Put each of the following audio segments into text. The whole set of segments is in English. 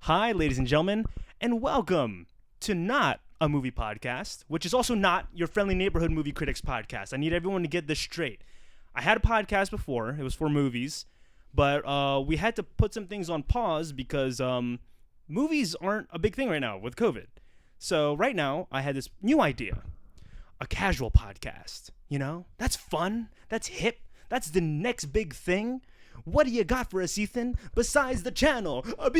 Hi, ladies and gentlemen, and welcome to Not a Movie Podcast, which is also not your friendly neighborhood movie critics podcast. I need everyone to get this straight. I had a podcast before, it was for movies, but we had to put some things on pause because movies aren't a big thing right now with COVID. So right now, I had this new idea, a casual podcast. You know, that's fun, that's hip, that's the next big thing. What do you got for us, Ethan, besides the channel? That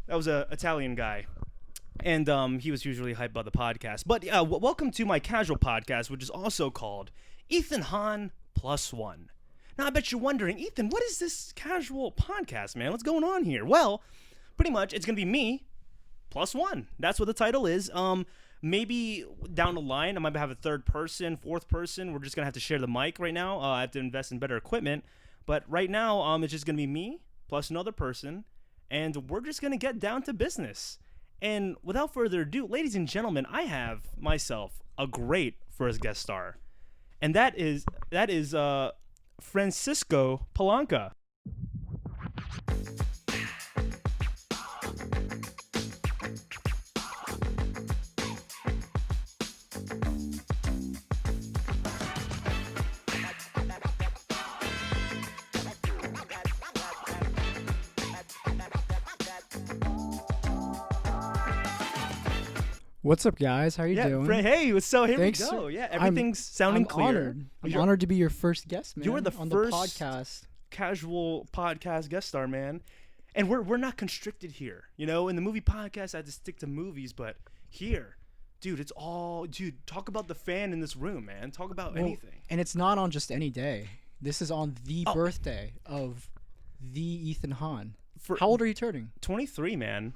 was a Italian guy, and he was usually hyped by the podcast. But welcome to my casual podcast, which is also called Ethan Hahn Plus One. Now, I bet you're wondering, Ethan, what is this casual podcast, man? What's going on here? Well, pretty much, it's going to be me plus one. That's what the title is. Maybe down the line, I might have a third person, fourth person. We're just going to have to share the mic right now. I have to invest in better equipment. But right now, it's just going to be me plus another person. And we're just going to get down to business. And without further ado, ladies and gentlemen, I have myself a great first guest star. And that is Francisco Palanca. What's up, guys? How you doing? Hey, so here Thanks. we go. Yeah, everything's sounding clear. Honored. I'm honored to be your first guest, man. You were the on first the podcast. Casual podcast guest star, man. And we're not constricted here. You know, in the movie podcast, I had to stick to movies, but here, dude, it's all, talk about the fan in this room, man. Talk about anything. And it's not on just any day. This is on the birthday of the Ethan Hahn. How old are you turning? 23, man.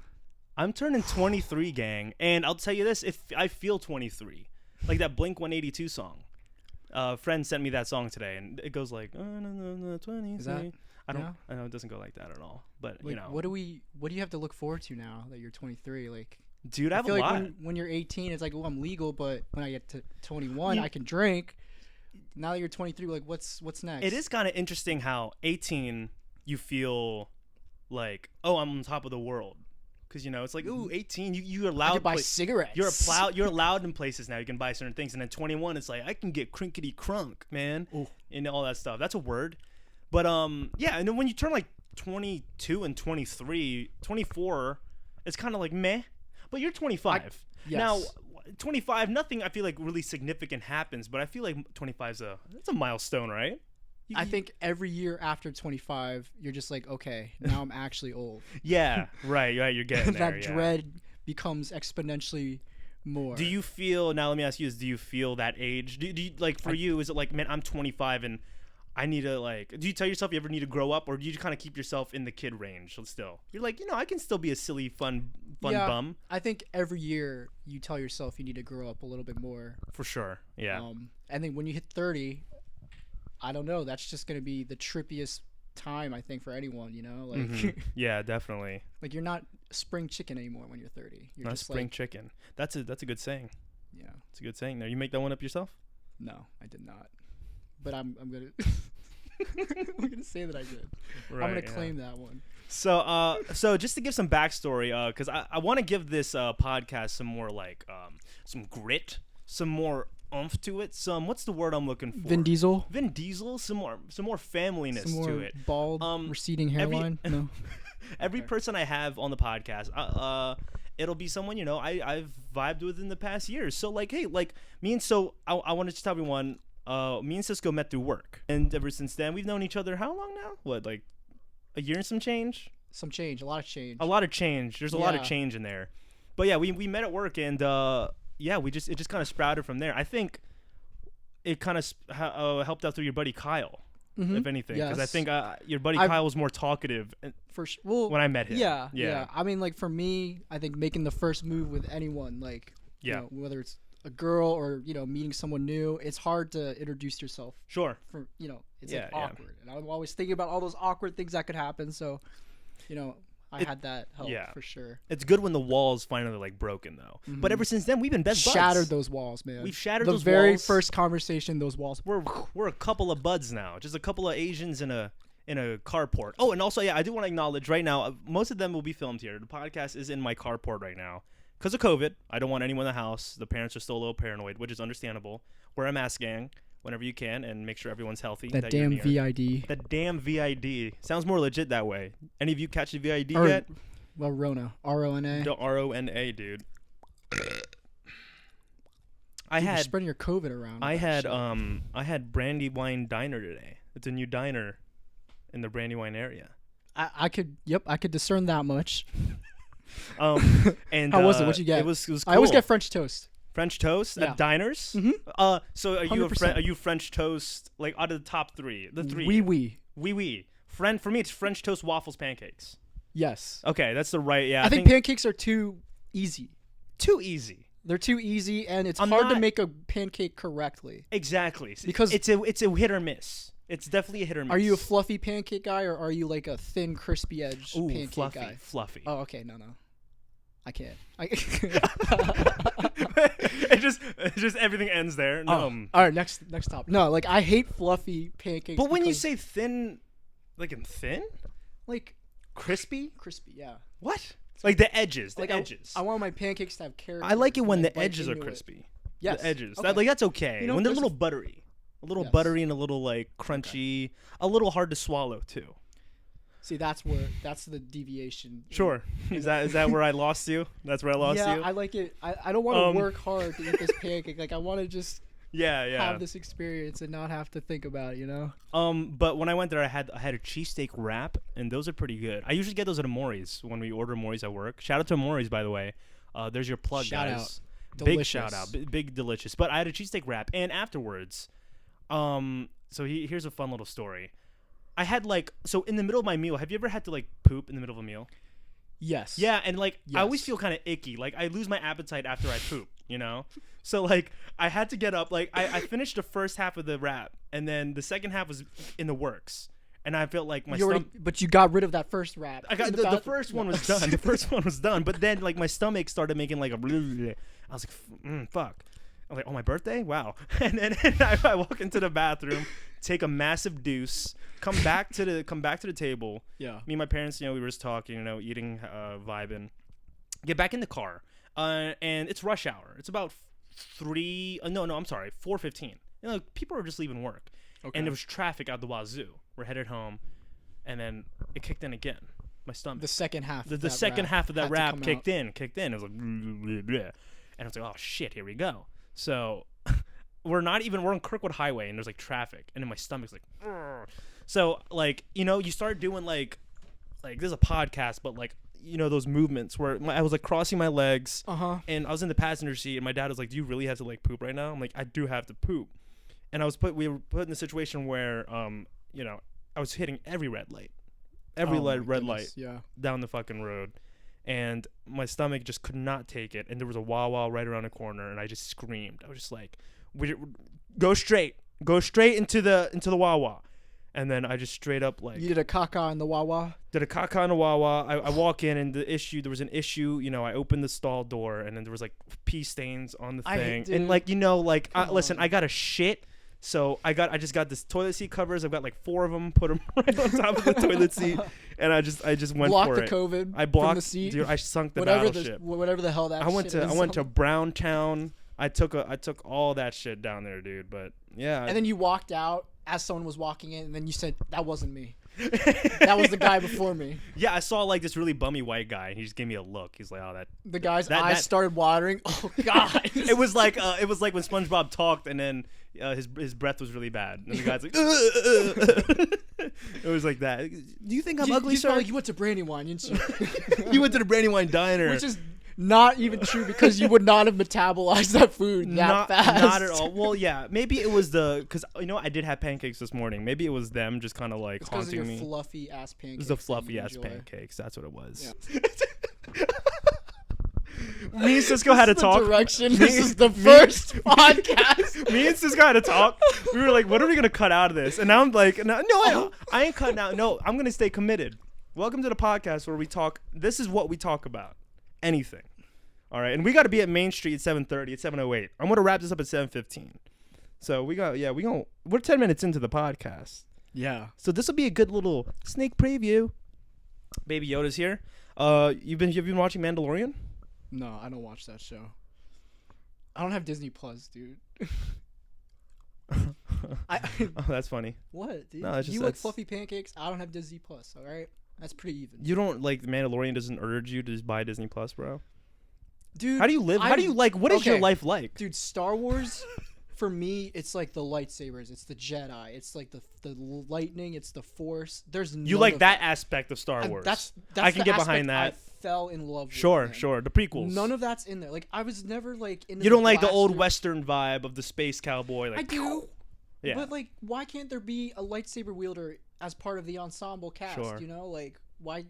I'm turning 23, gang, and I'll tell you this: if I feel 23, like that Blink-182 song. Friend sent me that song today, and it goes like, oh, no, 23. Is that? I No? know it doesn't go like that at all, but Like, you know. what do you have to look forward to now that you're 23? Like, Dude, I have feel a like lot. when you're 18, it's like, oh, I'm legal, but when I get to 21, I can drink. Now that you're 23, like, what's next? It is kind of interesting how 18 you feel like, oh, I'm on top of the world. Because, you know, it's like, ooh, 18, you're allowed I could buy cigarettes. You're allowed in places now. You can buy certain things. And then 21, it's like, I can get crinkety crunk, man. Ooh. And all that stuff. That's a word. But, yeah, and then when you turn like 22 and 23, 24, it's kind of like meh. But you're 25. Yes. Now, 25, nothing I feel like really significant happens. But I feel like 25 that's a milestone, right? I think every year after 25, you're just like, okay, now I'm actually old. Yeah, right. You're getting there. That dread becomes exponentially more. Do you feel, now let me ask you this, do you feel that age? Do you, like, for you, is it like, man, I'm 25 and I need to, like, do you tell yourself you ever need to grow up, or do you kind of keep yourself in the kid range still? You're like, you know, I can still be a silly, fun bum. I think every year you tell yourself you need to grow up a little bit more. For sure, yeah. And then when you hit 30, I don't know. That's just gonna be the trippiest time, I think, for anyone. You know, like Yeah, definitely. like you're not spring chicken anymore when you're 30. You're Not just spring like, chicken. That's a good saying. Yeah. It's a good saying. There, you make that one up yourself? No, I did not. But I'm gonna I'm gonna say that I did. Right, I'm gonna claim that one. So just to give some backstory, because I want to give this podcast some more like some grit, some more oomph to it. What's the word I'm looking for? Vin Diesel. Some more familiness Some more to it. bald, receding hairline. No. Every person I have on the podcast, it'll be someone, you know, I've vibed with in the past years. So like, hey, like me and I wanted to tell everyone, me and Cisco met through work, and ever since then we've known each other how long now? What, like a year and some change? Some change, a lot of change. A lot of change. There's a lot of change in there. But yeah, we met at work, and yeah, it just kind of sprouted from there. I think it kind of helped out through your buddy Kyle, if anything, because I think your buddy Kyle was more talkative when I met him. Yeah. I mean, like, for me, I think making the first move with anyone, like, you know, whether it's a girl or, you know, meeting someone new, it's hard to introduce yourself. Sure. For, you know, it's like awkward, and I'm always thinking about all those awkward things that could happen. So, you know, I had that help for sure. It's good when the walls finally like broken though. But ever since then, we've been best buds. Shattered those walls, man. We've shattered those those very walls. first conversation. Those walls. We're a couple of buds now. Just a couple of Asians in a in a carport. Oh, and also, yeah, I do want to acknowledge right now, most of them will be filmed here. The podcast is in my carport right now because of COVID. I don't want anyone in the house. The parents are still a little paranoid, which is understandable. Wear a mask, gang, whenever you can, and make sure everyone's healthy. That damn VID. That damn VID. Sounds more legit that way. Any of you catch the VID or, yet? Well, Rona. R-O-N-A. The R-O-N-A, dude. You're spreading your COVID around. I had Brandywine Diner today. It's a new diner in the Brandywine area. I could discern that much. And how was it? What'd you get? It was cool. I always get French toast. French toast at diners. Mm-hmm. So are you French toast like out of the top three? The three. Oui. For me, it's French toast, waffles, pancakes. Yes. Okay, that's the right. Yeah. I think pancakes are too easy. Too easy. They're too easy, and it's hard to make a pancake correctly. Exactly. Because it's a hit or miss. It's definitely a hit or miss. Are you a fluffy pancake guy, or are you like a thin, crispy edge pancake guy? Fluffy. Oh, okay. No. I can't. It just everything ends there. No. All right, next topic. No, like I hate fluffy pancakes. But when you say thin, like in thin, like crispy, yeah. What? Like the edges, like edges. I want my pancakes to have character. I like it when the edges are crispy. Yes. The edges. Okay. That's okay. You know, when they're a little buttery. A little buttery and a little like crunchy, a little hard to swallow too. See, that's the deviation. Sure. Is that where I lost you? That's where I lost you? Yeah, I like it. I don't want to work hard to eat this pancake. Like I want to just have this experience and not have to think about it, you know? But when I went there, I had a cheesesteak wrap, and those are pretty good. I usually get those at Amori's when we order Amori's at work. Shout out to Amori's, by the way. There's your plug, shout guys. Out. Big shout out. Big delicious. But I had a cheesesteak wrap, and afterwards, so here's a fun little story. I had so in the middle of my meal, have you ever had to like poop in the middle of a meal? Yes. Yeah, and I always feel kind of icky. Like I lose my appetite after I poop, you know? So like I had to get up. Like I finished the first half of the wrap, and then the second half was in the works. And I felt like my stomach. But you got rid of that first wrap. I got the first one was done. The first one was done. But then like my stomach started making like a. I was like, fuck. I was like, oh, my birthday? Wow. And then I walk into the bathroom, take a massive deuce, come back to the table. Yeah. Me and my parents, we were just talking, eating, vibing. Get back in the car, and it's rush hour. It's about 4:15. People are just leaving work, and there was traffic out the wazoo. We're headed home, and then it kicked in again. My stomach. The second half. The second half of that wrap kicked in. It was like, and I was like, oh shit, here we go. So we're on Kirkwood Highway, and there's like traffic, and then my stomach's like, urgh. So like you start doing like this is a podcast, but like those movements where I was like crossing my legs, and I was in the passenger seat, and my dad was like, do you really have to like poop right now? I'm like, I do have to poop, and we were put in a situation where I was hitting every red light, red light down the fucking road. And my stomach just could not take it, and there was a Wawa right around the corner, and I just screamed. I was just like, "Go straight into the Wawa," and then I just straight up like. You did a caca in the Wawa. Did a caca in the Wawa. I walk in, and there was an issue. I opened the stall door, and then there was like pee stains on the thing, and listen, I got a shit. So I just got this toilet seat covers. I've got like 4 of them. Put them right on top of the toilet seat, and I just went blocked for it. The COVID. I blocked from the seat. Dude, I sunk the battleship. Whatever the hell that. I went to Browntown. I took all that shit down there, dude. But yeah. And then you walked out as someone was walking in, and then you said, "That wasn't me. That was the guy before me." Yeah, I saw like this really bummy white guy, and he just gave me a look. He's like, "Oh, that." The guy's eyes started watering. Oh God! It was like when SpongeBob talked, and then his breath was really bad, and the guy's like, it was like that. Do you think I'm ugly, sir? Like you went to Brandywine, didn't you? You went to the Brandywine Diner, which is not even true because you would not have metabolized that food that fast. Not at all. Well, yeah, maybe it was because I did have pancakes this morning. Maybe it was them just kind of like haunting me. Fluffy ass pancakes. It was the fluffy ass pancakes. That's what it was. Yeah. Me and Cisco had to talk. This is the first podcast. Me and Cisco had to talk. We were like, "What are we gonna cut out of this?" And now I'm like, "No, I ain't cutting out. No, I'm gonna stay committed." Welcome to the podcast where we talk. This is what we talk about. Anything. All right, and we got to be at Main Street at 7:30. At 7:08. I'm gonna wrap this up at 7:15. So we're 10 minutes into the podcast. Yeah. So this will be a good little sneak preview. Baby Yoda's here. You've been watching Mandalorian? No, I don't watch that show. I don't have Disney Plus, dude. Oh, that's funny. What, dude? No, it's just, you like fluffy pancakes? I don't have Disney Plus. All right, that's pretty even. You don't like the Mandalorian doesn't urge you to just buy Disney Plus, bro? Dude, how do you live? How do you like? What is your life like? Dude, Star Wars, for me, it's like the lightsabers. It's the Jedi. It's like the lightning. It's the Force. There's you like that aspect of Star Wars. That's I can get behind that. I fell in love with. Sure. The prequels. None of that's in there. Like I was never like into. You don't like the old Western vibe of the space cowboy. Like, I do. Yeah. But like, why can't there be a lightsaber wielder as part of the ensemble cast? Sure. You know, like why?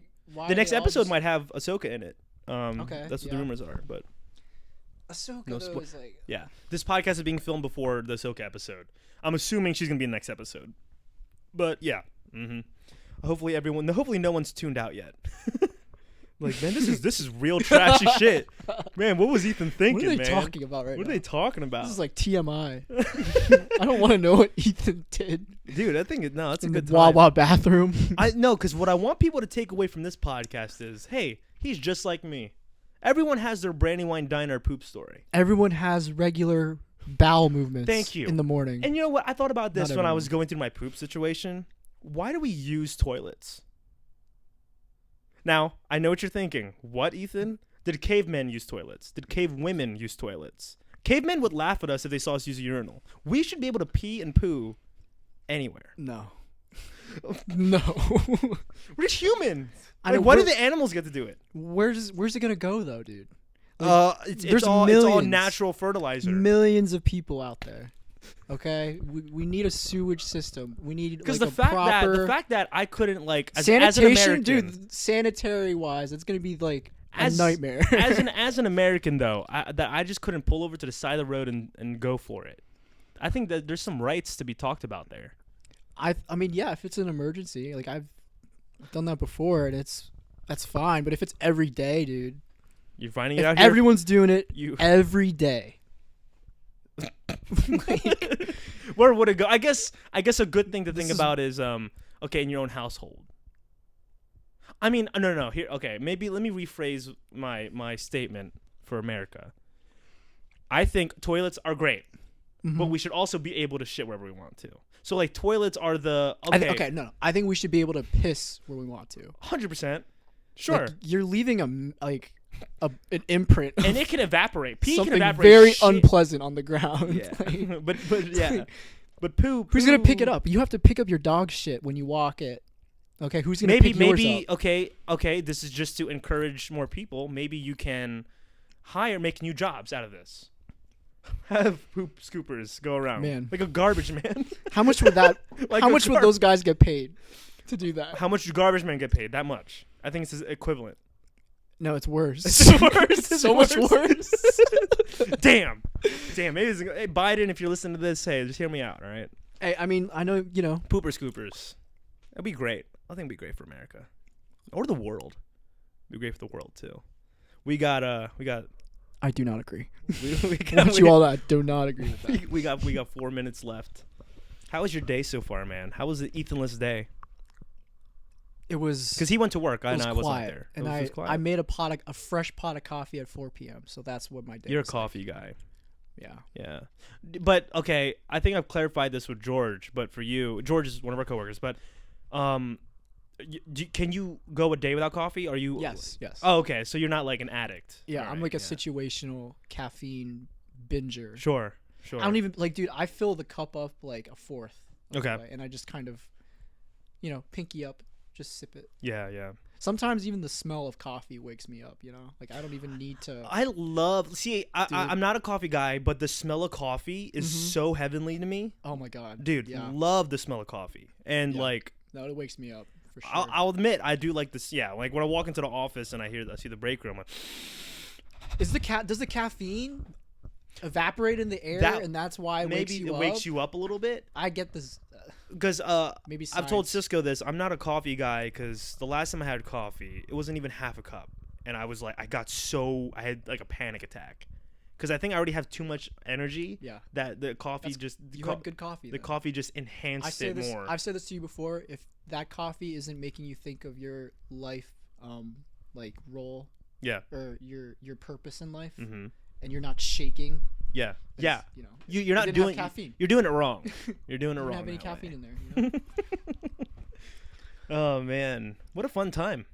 The next episode might have Ahsoka in it. Okay. That's what the rumors are, but. Ahsoka though is like. Yeah, this podcast is being filmed before the Ahsoka episode. I'm assuming she's gonna be in the next episode, but yeah. Hopefully no one's tuned out yet. Like, man, this is real trashy shit. Man, what was Ethan thinking, man? What are they talking about right now? What are they talking about? This is like TMI. I don't want to know what Ethan did. Dude, that's a good time. Wawa bathroom. I know, because what I want people to take away from this podcast is, hey, he's just like me. Everyone has their Brandywine Diner poop story. Everyone has regular bowel movements. Thank you. In the morning. And you know what? I thought about this when I was going through my poop situation. Why do we use toilets? Now, I know what you're thinking. What, Ethan? Did cavemen use toilets? Did cave women use toilets? Cavemen would laugh at us if they saw us use a urinal. We should be able to pee and poo anywhere. No. No. We're just humans. Why do the animals get to do it? Where's it gonna go though, dude? It's all natural fertilizer. Millions of people out there. Okay, we need a sewage system. We need because like the fact that I couldn't like as an American, dude. Sanitary wise, it's gonna be like a nightmare. as an American though, I just couldn't pull over to the side of the road and go for it. I think that there's some rights to be talked about there. I mean, yeah, if it's an emergency, like I've done that before, and that's fine. But if it's every day, dude, you're finding it out here. Everyone's doing it every day. Where would it go? I guess a good thing to think about is okay, in your own household. I mean, no. Here, okay, maybe let me rephrase my statement for America. I think toilets are great, but we should also be able to shit wherever we want to. So like toilets are the no. I think we should be able to piss where we want to. 100%. Sure. Like, you're leaving an imprint, and it can evaporate. Pee something can evaporate. Very shit. unpleasant on the ground. Yeah. but yeah. But poo. Who's gonna pick it up? You have to pick up your dog shit when you walk it. Okay, who's gonna pick yours up? Okay. This is just to encourage more people. Maybe you can make new jobs out of this. Have poop scoopers go around, man, like a garbage man. How much would that? How much would those guys get paid to do that? How much do garbage men get paid? That much. I think it's equivalent. No, it's worse. It's worse. It's so much worse. Damn. Maybe hey, Biden, if you're listening to this, hey, just hear me out, all right? Hey, I mean, I know, Pooper scoopers. That'd be great. I think it'd be great for America. Or the world. It'd be great for the world, too. We got I do not agree. we do not agree with that. We got 4 minutes left. How was your day so far, man? How was the Ethanless day? It was because he went to work and I wasn't there. And I made a fresh pot of coffee at 4 p.m. So that's what my day. You're was a coffee guy. Yeah. But okay, I think I've clarified this with George. But for you, George is one of our coworkers. But can you go a day without coffee? Are you? Yes. Oh, okay. So you're not like an addict. Yeah, right, I'm like a situational caffeine binger. Sure. I don't even dude. I fill the cup up like a fourth. Okay. And I just kind of, pinky up, just sip it. Yeah. Sometimes even the smell of coffee wakes me up. Like I don't even need to. I'm not a coffee guy, but the smell of coffee is so heavenly to me. Oh my god, dude! Yeah. Love the smell of coffee, and no, it wakes me up. For sure. I'll admit I do like this. Yeah, like when I walk into the office and I see the break room. Does the caffeine evaporate in the air, and that's why it wakes you up a little bit? I get this because maybe I've told Cisco this. I'm not a coffee guy because the last time I had coffee, it wasn't even half a cup, and I was like, I had like a panic attack because I think I already have too much energy. Yeah. That the coffee had good coffee. The coffee just enhanced it more. I've said this to you before. If that coffee isn't making you think of your life, like role. Yeah. Or your purpose in life, mm-hmm. and you're not shaking. Yeah. Yeah. You know. You're not doing caffeine. You're doing it wrong. You're doing it wrong. You don't have any caffeine in there. You know? Oh man, what a fun time!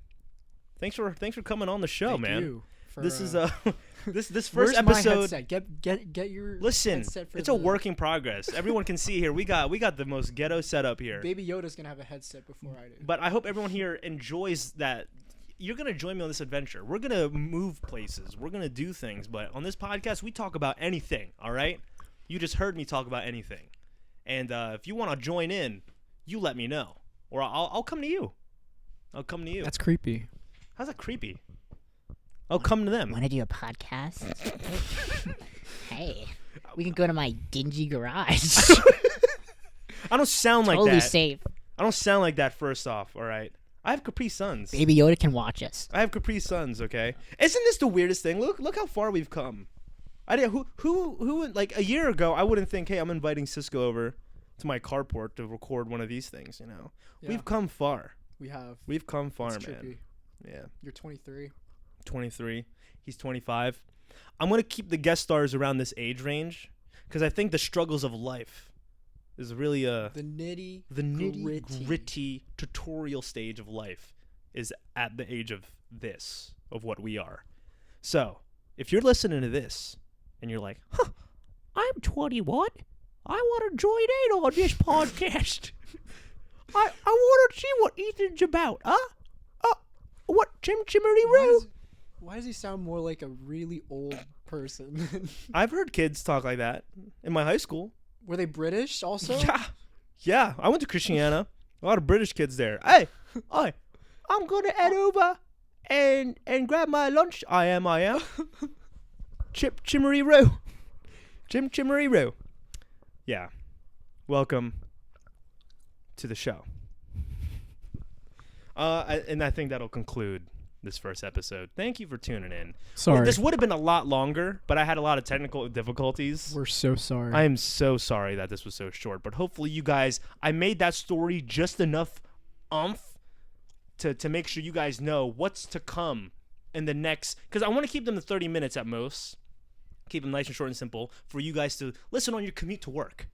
Thanks for coming on the show, Thank man. You for, this is this first episode. episode. My headset? Get your listen. Headset for it's a work in progress. Everyone can see here. We got the most ghetto setup here. Baby Yoda's gonna have a headset before I do. But I hope everyone here enjoys that. You're gonna join me on this adventure. We're gonna move places. We're gonna do things. But on this podcast, we talk about anything. All right. You just heard me talk about anything. And if you want to join in, you let me know. Or I'll come to you. I'll come to you. That's creepy. How's that creepy? I'll come to them. Want to do a podcast? Hey, we can go to my dingy garage. I don't sound like that. Totally safe. I don't sound like that, first off, all right? I have Capri Suns. Baby Yoda can watch us. I have Capri Suns, okay? Isn't this the weirdest thing? Look how far we've come. Who like a year ago, I wouldn't think, hey, I'm inviting Cisco over to my carport to record one of these things, you know? Yeah. We've come far. We have. We've come far, That's man. Trippy. Yeah. You're 23. 23. He's 25. I'm going to keep the guest stars around this age range because I think the struggles of life is really the nitty gritty tutorial stage of life is at the age of what we are. So, if you're listening to this and you're like, huh, I'm 21. I want to join in on this podcast. I want to see what Ethan's about, huh? What Chimmery Roo? Why does he sound more like a really old person? I've heard kids talk like that in my high school. Were they British also? Yeah. I went to Christiana. A lot of British kids there. Hey, I'm gonna head over and grab my lunch. I am. Chimmery Roo. Chimmery Roo. Yeah. Welcome to the show. And I think that'll conclude this first episode. Thank you for tuning in. Sorry. This would have been a lot longer, but I had a lot of technical difficulties. We're so sorry. I am so sorry that this was so short, but hopefully you guys, I made that story just enough oomph to make sure you guys know what's to come in the next, because I want to keep them to 30 minutes at most. Keep them nice and short and simple for you guys to listen on your commute to work.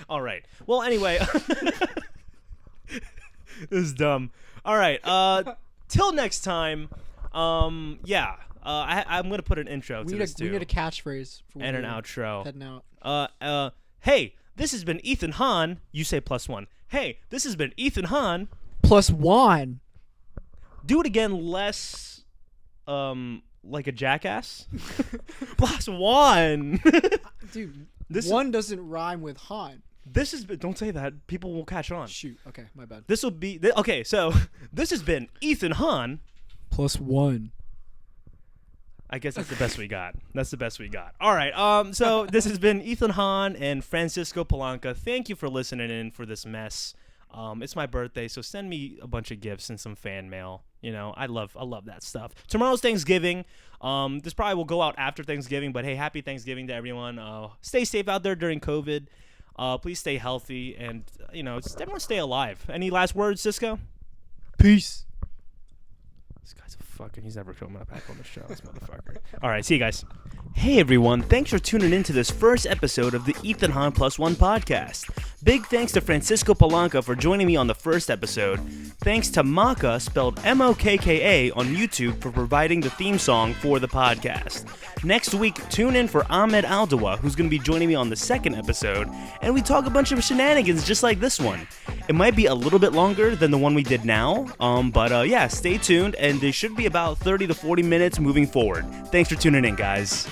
All right. Well, anyway. This is dumb. All right. Till next time. I'm gonna put an intro to this too. We need a catchphrase and an outro. Heading out. Hey, this has been Ethan Hahn. You say +1. Hey, this has been Ethan Hahn. +1. Do it again, less, like a jackass. +1. Dude, one doesn't rhyme with Han. Don't say that. People will catch on. Shoot. Okay, my bad. This will be okay. So this has been Ethan Hahn. +1. I guess that's the best we got. That's the best we got. All right. So this has been Ethan Hahn and Francisco Palanca. Thank you for listening in for this mess. It's my birthday, so send me a bunch of gifts and some fan mail. You know, I love that stuff. Tomorrow's Thanksgiving. This probably will go out after Thanksgiving, but hey, happy Thanksgiving to everyone. Stay safe out there during COVID. Please stay healthy and, everyone stay alive. Any last words, Cisco? Peace. This guy's he's never coming back on the show, this motherfucker. All right, see you guys. Hey, everyone. Thanks for tuning in to this first episode of the Ethan Hahn +1 podcast. Big thanks to Francisco Palanca for joining me on the first episode. Thanks to Maka, spelled Mokka, on YouTube for providing the theme song for the podcast. Next week, tune in for Ahmed Aldawa, who's going to be joining me on the second episode, and we talk a bunch of shenanigans just like this one. It might be a little bit longer than the one we did now, but stay tuned, and they should be about 30 to 40 minutes moving forward. Thanks for tuning in, guys.